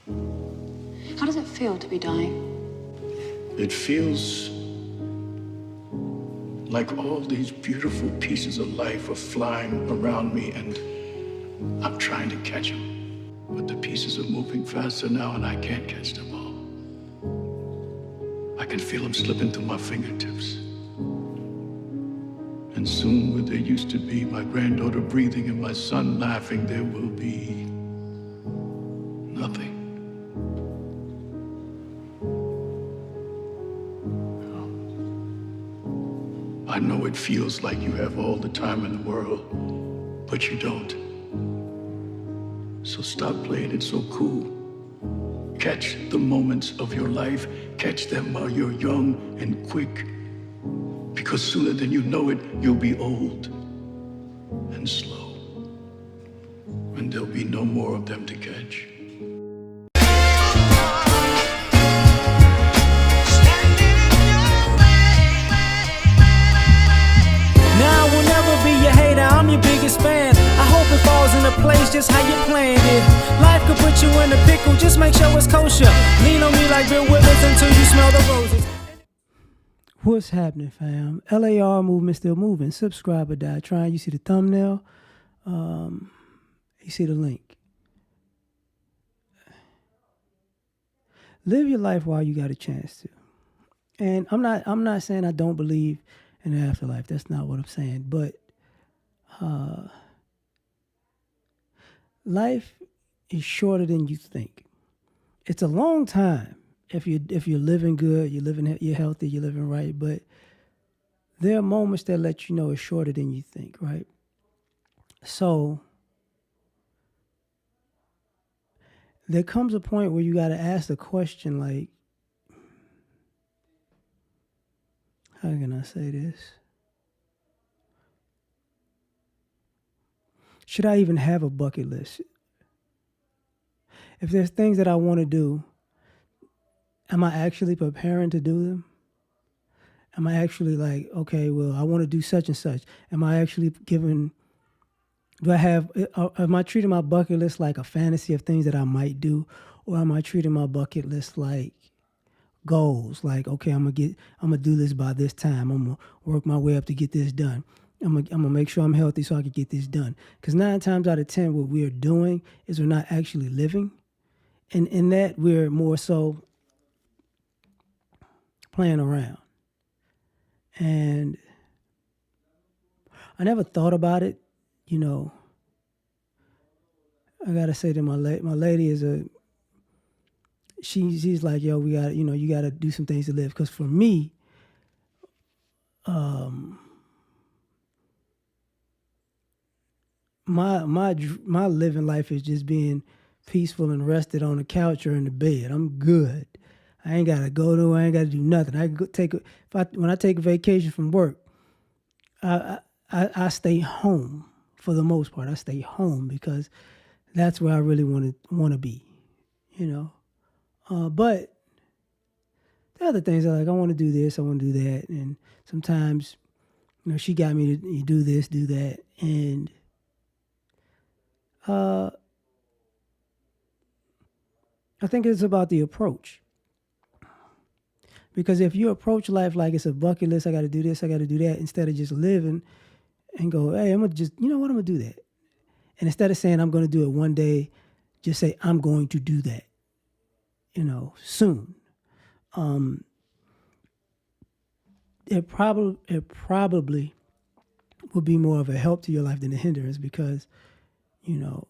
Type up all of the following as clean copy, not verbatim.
How does it feel to be dying? It feels like all these beautiful pieces of life are flying around me and I'm trying to catch them. But the pieces are moving faster now and I can't catch them all. I can feel them slipping through my fingertips. And soon where there used to be my granddaughter breathing and my son laughing, there will be nothing. I know it feels like you have all the time in the world, but you don't. So stop playing it so cool. Catch the moments of your life. Catch them while you're young and quick. Because sooner than you know it, you'll be old and slow. And there'll be no more of them to catch. Now I will never be your hater, I'm your biggest fan. I hope it falls into place just how you planned it. Life could put you in a pickle, just make sure it's kosher. Lean on me like Bill Withers until you smell the roses. What's happening, fam? L.A.R. movement still moving. Subscribe or die trying. You see the thumbnail. You see the link. Live your life while you got a chance to. And I'm not saying I don't believe in the afterlife. That's not what I'm saying. But life is shorter than you think. It's a long time if you're living good, you're healthy, you're living right. But there are moments that let you know it's shorter than you think, right? So there comes a point where you got to ask the question, like, how can I say this? Should I even have a bucket list? If there's things that I want to do, am I actually preparing to do them? Am I actually like, okay, well, I want to do such and such. Am I actually am I treating my bucket list like a fantasy of things that I might do? Or am I treating my bucket list like goals? Like, okay, I'm gonna do this by this time. I'm gonna work my way up to get this done. I'm gonna make sure I'm healthy so I can get this done. Because 9 times out of 10, what we're doing is we're not actually living. And in that, we're more so playing around. And I never thought about it, you know. I gotta say that my lady is she's like, yo, we got, you gotta do some things to live. Because for me, my living life is just being peaceful and rested on the couch or in the bed. I'm good. I ain't gotta go to. I ain't gotta do nothing. I can when I take a vacation from work, I stay home for the most part. I stay home because that's where I really want to be, you know. But the other things are like, I want to do this, I want to do that, and sometimes, she got me to do this, do that, and I think it's about the approach. Because if you approach life like it's a bucket list, I got to do this, I got to do that, instead of just living and go, hey, I'm going to just, you know what, I'm going to do that. And instead of saying I'm going to do it one day, just say I'm going to do that, soon. It probably will be more of a help to your life than a hindrance because, and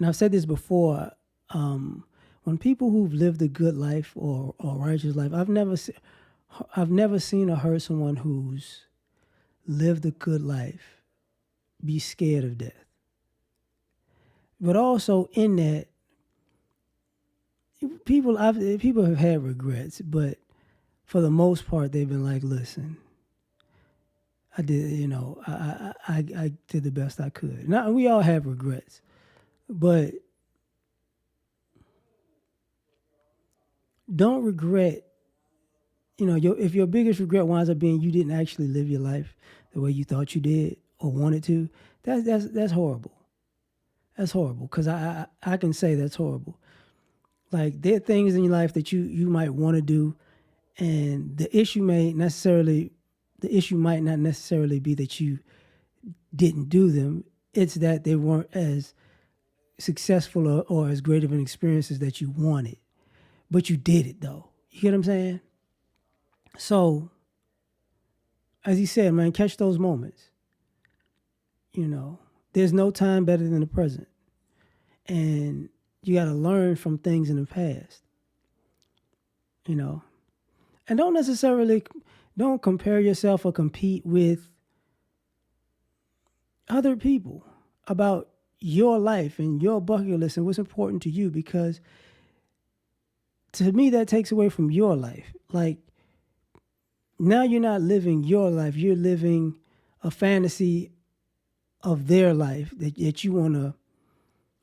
I've said this before, when people who've lived a good life or righteous life, I've never seen or heard someone who's lived a good life be scared of death. But also in that, people have had regrets, but for the most part, they've been like, listen, I did, I did the best I could. Now, we all have regrets, but don't regret, if your biggest regret winds up being you didn't actually live your life the way you thought you did or wanted to, that's horrible. That's horrible because I can say that's horrible. Like there are things in your life that you might want to do, and the issue might not necessarily be that you didn't do them. It's that they weren't as successful or as great of an experience as that you wanted, but you did it though. You get what I'm saying? So, as he said, man, catch those moments. You know, there's no time better than the present, and you got to learn from things in the past. You know, and don't compare yourself or compete with other people about your life and your bucket list and what's important to you, because to me that takes away from your life. Like now you're not living your life, you're living a fantasy of their life that you want to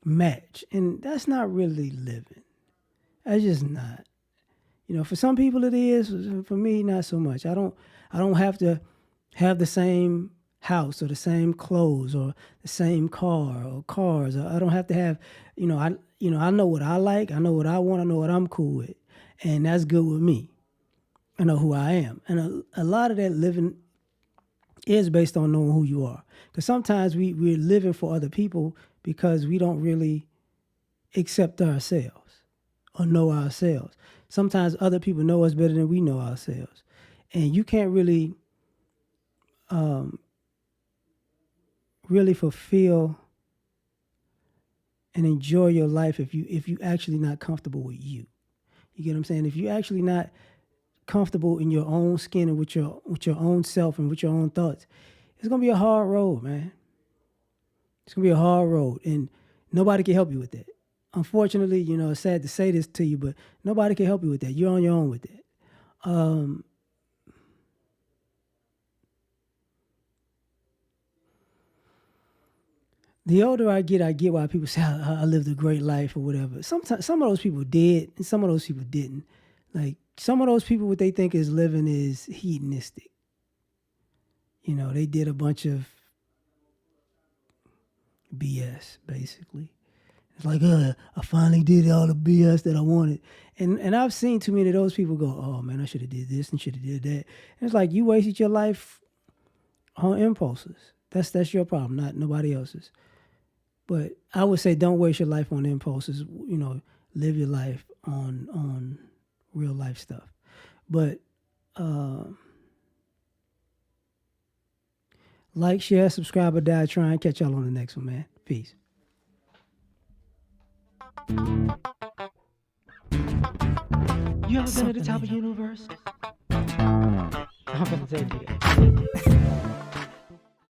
match, and that's not really living. That's just not. You know, for some people it is. For me, not so much. I don't have to have the same house or the same clothes or the same car or cars. Or I don't have to have. I know what I like. I know what I want. I know what I'm cool with, and that's good with me. I know who I am, and a lot of that living is based on knowing who you are. Because sometimes we're living for other people because we don't really accept ourselves or know ourselves. Sometimes other people know us better than we know ourselves. And you can't really fulfill and enjoy your life if you actually not comfortable with you. You get what I'm saying? If you actually not comfortable in your own skin and with your own self and with your own thoughts, it's gonna be a hard road, man. It's gonna be a hard road, and nobody can help you with that. Unfortunately, it's sad to say this to you, but nobody can help you with that. You're on your own with that. The older I get why people say I lived a great life or whatever. Sometimes some of those people did, and some of those people didn't. Like some of those people, what they think is living is hedonistic. They did a bunch of BS basically. It's like, I finally did all the BS that I wanted. And I've seen too many of those people go, oh man, I should have did this and should have did that. And it's like you wasted your life on impulses. That's your problem, not nobody else's. But I would say don't waste your life on impulses. Live your life on real life stuff. But like, share, subscribe, or die trying. Catch y'all on the next one, man. Peace. You ever been at the top of the universe? I'm gonna tell you that.